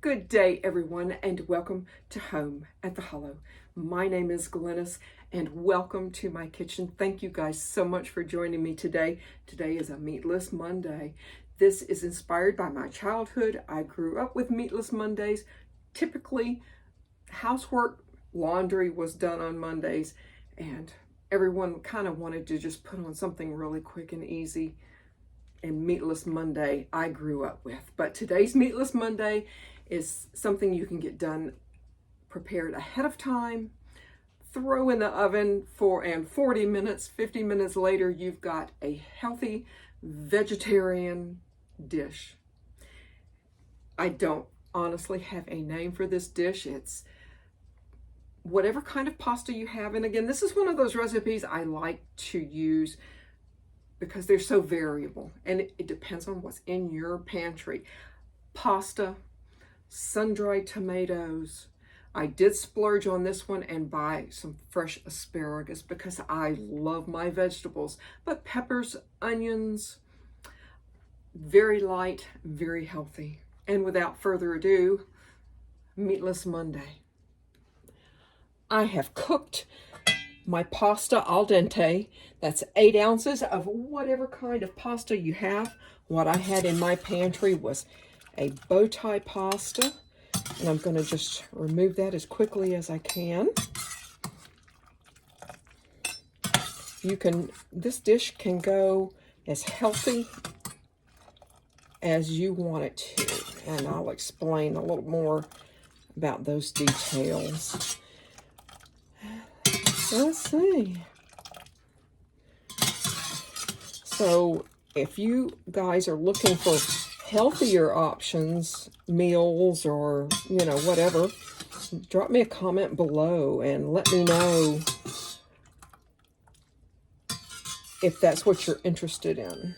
Good day, everyone, and welcome to Home at the Hollow. My name is Glennis, and welcome to my kitchen. Thank you guys so much for joining me today. Today is a Meatless Monday. This is inspired by my childhood. I grew up with Meatless Mondays. Typically, housework, laundry was done on Mondays, and everyone kind of wanted to just put on something really quick and easy. And Meatless Monday I grew up with. But today's Meatless Monday is something you can get done, prepared ahead of time, throw in the oven for 40 minutes, 50 minutes later, you've got a healthy vegetarian dish. I don't honestly have a name for this dish. It's whatever kind of pasta you have. And again, this is one of those recipes I like to use because they're so variable and it depends on what's in your pantry. Pasta, sun-dried tomatoes. I did splurge on this one and buy some fresh asparagus because I love my vegetables, but peppers, onions, very light, very healthy. And without further ado, Meatless Monday. I have cooked my pasta al dente. That's 8 ounces of whatever kind of pasta you have. What I had in my pantry was a bow tie pasta, and I'm going to just remove that as quickly as I can. This dish can go as healthy as you want it to, and I'll explain a little more about those details. Let's see. So if you guys are looking for healthier options, meals, or whatever, drop me a comment below and let me know if that's what you're interested in.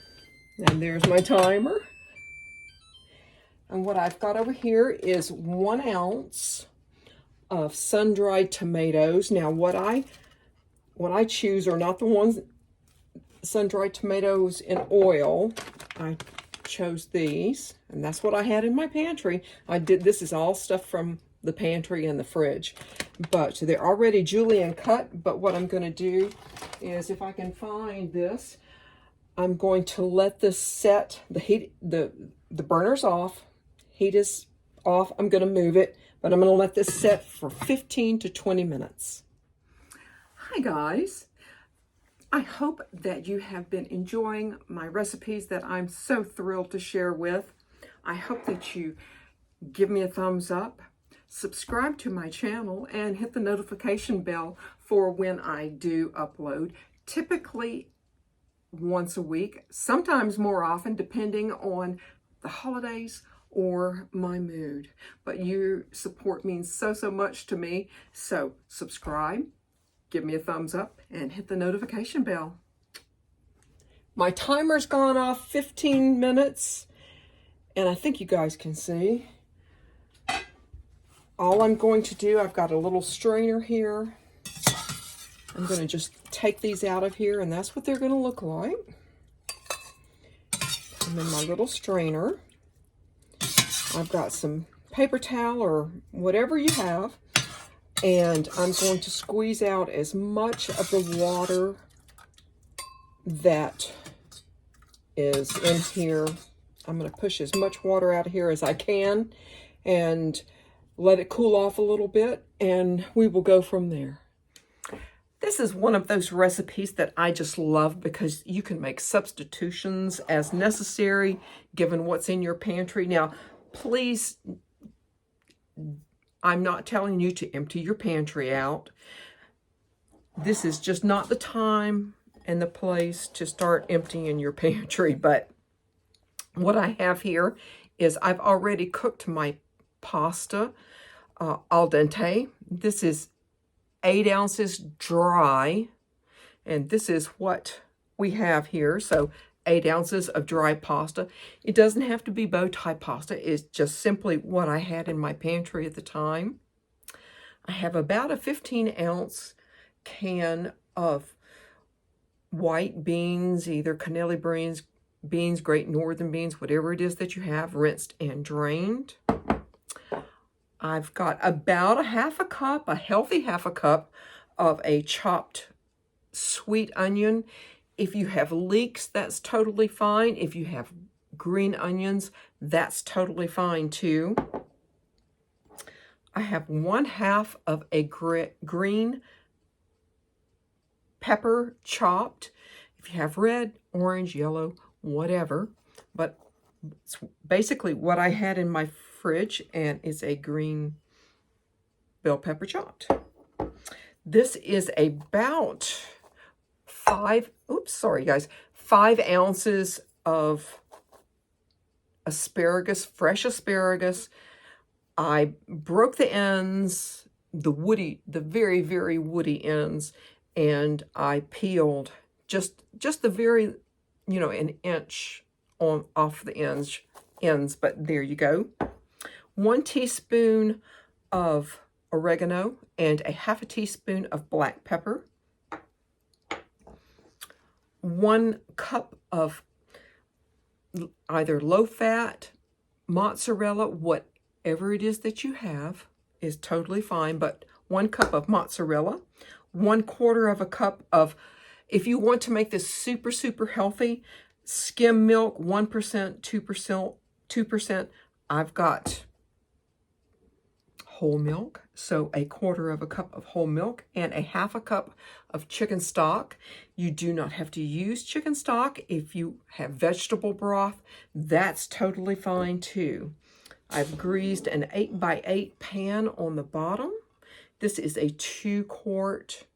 And there's my timer. And what I've got over here is 1 ounce of sun-dried tomatoes. Now what I choose are not the ones sun-dried tomatoes in oil. I chose these, and that's what I had in my pantry. This is all stuff from the pantry and the fridge, but they're already julienne cut. But what I'm going to do is, if I can find this, I'm going to let this set. The heat, the burner's off, heat is off. I'm going to move it, but I'm going to let this set for 15 to 20 minutes. Hi guys. I hope that you have been enjoying my recipes that I'm so thrilled to share with. I hope that you give me a thumbs up, subscribe to my channel, and hit the notification bell for when I do upload. Typically once a week, sometimes more often, depending on the holidays or my mood. But your support means so much to me. So subscribe, give me a thumbs up, and hit the notification bell. My timer's gone off 15 minutes, and I think you guys can see. All I'm going to do, I've got a little strainer here. I'm going to just take these out of here, and that's what they're going to look like. And then my little strainer. I've got some paper towel or whatever you have. And I'm going to squeeze out as much of the water that is in here. I'm going to push as much water out of here as I can and let it cool off a little bit, and we will go from there. This is one of those recipes that I just love because you can make substitutions as necessary given what's in your pantry. Now, please, I'm not telling you to empty your pantry out. This is just not the time and the place to start emptying your pantry. But what I have here is I've already cooked my pasta al dente. This is 8 ounces dry. And this is what we have here. So 8 ounces of dry pasta. It doesn't have to be bow tie pasta. It's just simply what I had in my pantry at the time. I have about a 15-ounce can of white beans, either cannellini beans, great northern beans, whatever it is that you have, rinsed and drained. I've got about a half a cup, a healthy half a cup of a chopped sweet onion. If you have leeks, that's totally fine. If you have green onions, that's totally fine too. I have 1/2 of a green pepper chopped. If you have red, orange, yellow, whatever. But it's basically what I had in my fridge, and it's a green bell pepper chopped. This is about 5 ounces of asparagus, fresh asparagus. I broke the ends, the very, very woody ends, and I peeled just the very, an inch off the ends, but there you go. 1 teaspoon of oregano and a 1/2 teaspoon of black pepper. 1 cup of either low-fat, mozzarella, whatever it is that you have is totally fine, but 1 cup of mozzarella, 1/4 of a cup of, if you want to make this super, super healthy, skim milk, 1%, 2%. I've got whole milk, so 1/4 of a cup of whole milk and a 1/2 cup of chicken stock. You do not have to use chicken stock. If you have vegetable broth, that's totally fine too. I've greased an 8x8 pan on the bottom. This is a 2-quart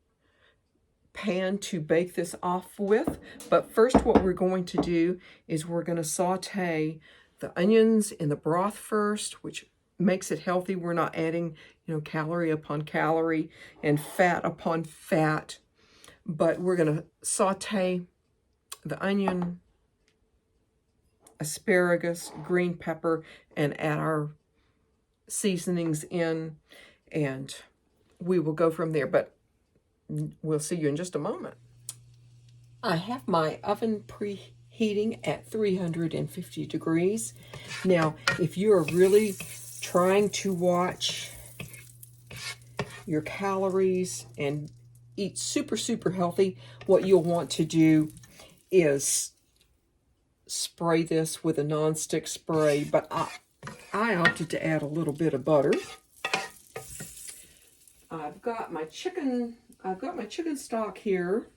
pan to bake this off with. But first, what we're going to do is we're going to saute the onions in the broth first, which makes it healthy. We're not adding, calorie upon calorie and fat upon fat. But we're going to saute the onion, asparagus, green pepper, and add our seasonings in, and we will go from there. But we'll see you in just a moment. I have my oven preheating at 350 degrees. Now, if you are really trying to watch your calories and eat super, super healthy, what you'll want to do is spray this with a nonstick spray, but I opted to add a little bit of butter. I've got my chicken stock here.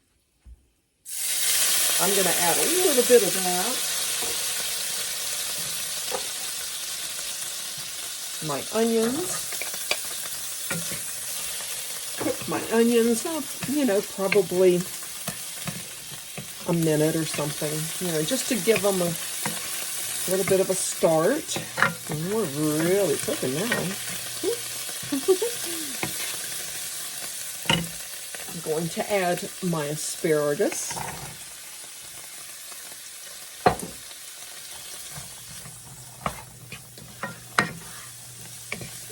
I'm going to add a little bit of that. My onions. Cook my onions, probably a minute or something, just to give them a little bit of a start. And we're really cooking now. I'm going to add my asparagus.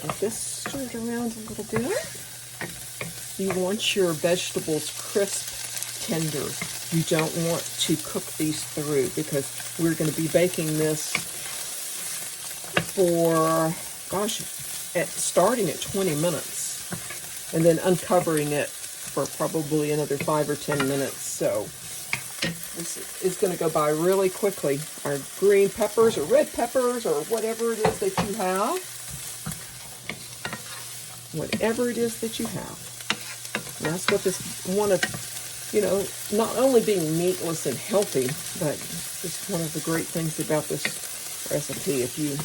Let this stir around a little bit. You want your vegetables crisp, tender. You don't want to cook these through because we're going to be baking this for, starting at 20 minutes and then uncovering it for probably another 5 or 10 minutes. So this is going to go by really quickly. Our green peppers or red peppers or whatever it is that you have. Whatever it is that you have. And that's what this one of, not only being meatless and healthy, but just one of the great things about this recipe. If you,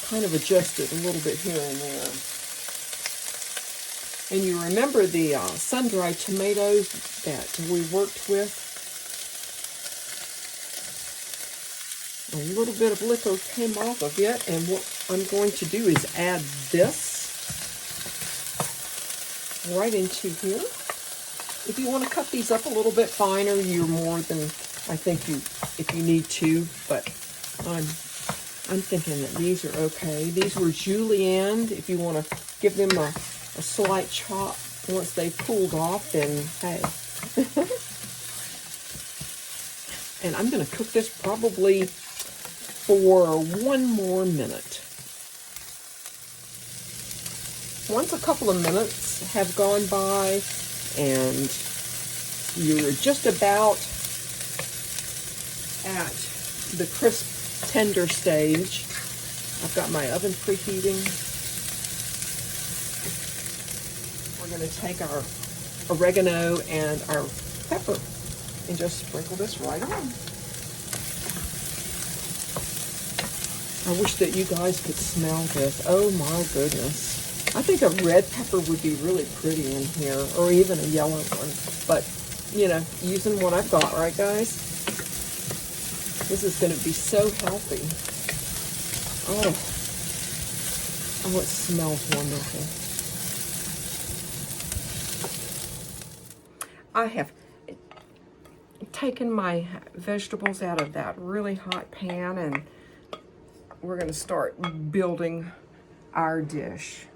kind of adjust it a little bit here and there. And you remember the sun-dried tomatoes that we worked with? A little bit of liquor came off of it, and what I'm going to do is add this right into here. If you want to cut these up a little bit finer, you're more than, I think if you need to, but I'm thinking that these are okay. These were julienned. If you want to give them a slight chop once they've cooled off, then hey. And I'm going to cook this probably for 1 more minute. once a couple of minutes have gone by and you're just about at the crisp, tender stage, I've got my oven preheating. We're going to take our oregano and our pepper and just sprinkle this right on. I wish that you guys could smell this. Oh my goodness. I think a red pepper would be really pretty in here, or even a yellow one. But, you know, using what I've got, right guys? This is going to be so healthy. Oh, it smells wonderful. I have taken my vegetables out of that really hot pan, and we're going to start building our dish.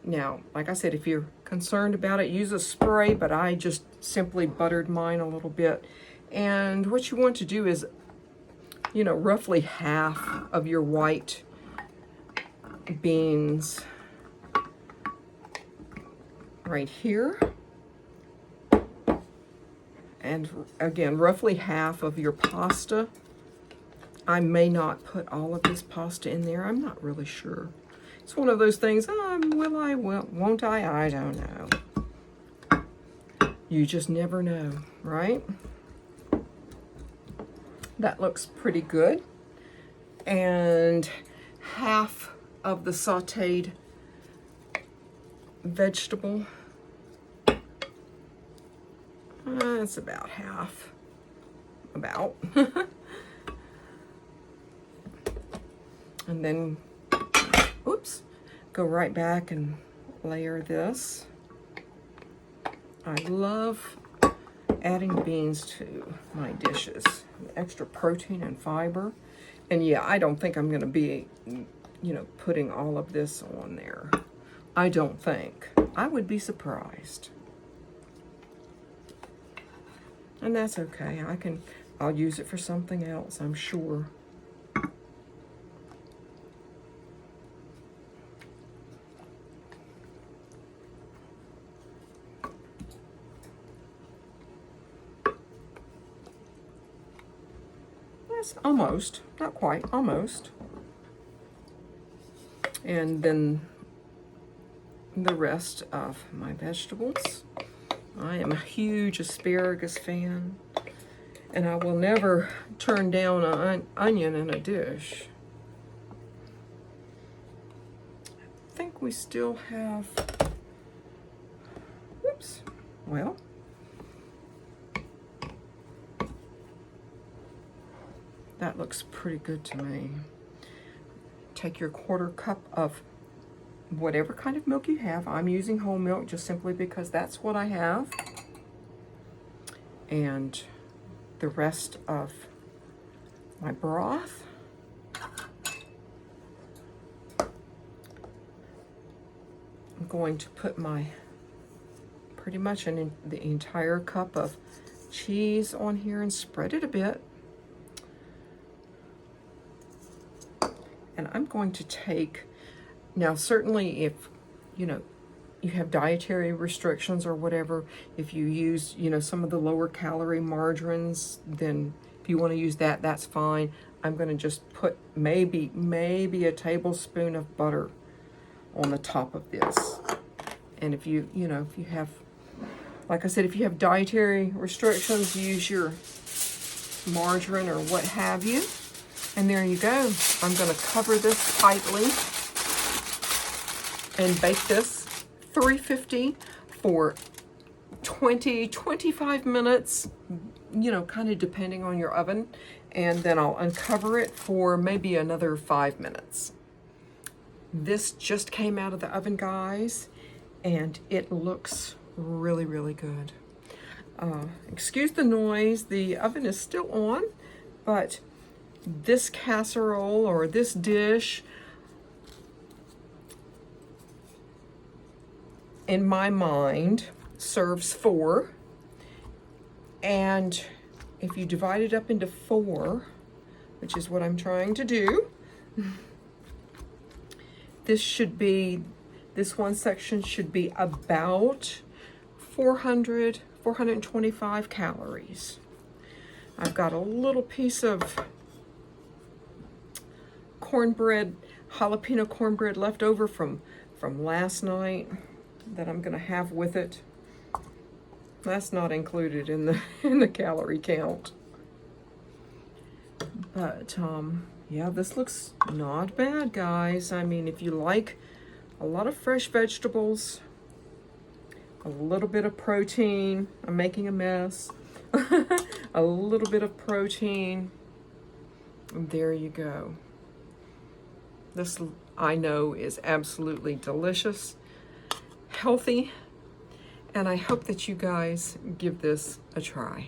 Now, like I said, if you're concerned about it, use a spray, but I just simply buttered mine a little bit. And what you want to do is, you know, roughly half of your white beans right here. And again, roughly half of your pasta. I may not put all of this pasta in there. I'm not really sure. It's one of those things, will I, won't I? I don't know. You just never know, right? That looks pretty good. And half of the sauteed vegetable. It's about half. About. And then, oops, go right back and layer this. I love adding beans to my dishes. Extra protein and fiber. And yeah, I don't think I'm going to be, you know, putting all of this on there. I don't think. I would be surprised. And that's okay. I'll use it for something else, I'm sure. Almost, not quite, almost. And then the rest of my vegetables. I am a huge asparagus fan, and I will never turn down an onion in a dish. I think we still have, whoops, well, that looks pretty good to me. Take your 1/4 cup of whatever kind of milk you have. I'm using whole milk just simply because that's what I have. And the rest of my broth. I'm going to put my pretty much the entire cup of cheese on here and spread it a bit. And I'm going to take, now certainly if, you know, you have dietary restrictions or whatever, if you use, you know, some of the lower calorie margarines, then if you want to use that, that's fine. I'm going to just put maybe a tablespoon of butter on the top of this. And if you know, if you have, like I said, if you have dietary restrictions, use your margarine or what have you. And there you go. I'm going to cover this tightly and bake this 350 for 20-25 minutes, you know, kind of depending on your oven. And then I'll uncover it for maybe another 5 minutes. This just came out of the oven, guys, and it looks really, really good. Excuse the noise. The oven is still on, but this casserole or this dish, in my mind, serves 4. And if you divide it up into 4, which is what I'm trying to do, this one section should be about 425 calories. I've got a little piece of cornbread, jalapeno cornbread left over from last night that I'm gonna have with it. That's not included in the calorie count. But yeah, this looks not bad, guys. I mean, if you like a lot of fresh vegetables, a little bit of protein, I'm making a mess, a little bit of protein, and there you go. This, I know, is absolutely delicious, healthy, and I hope that you guys give this a try.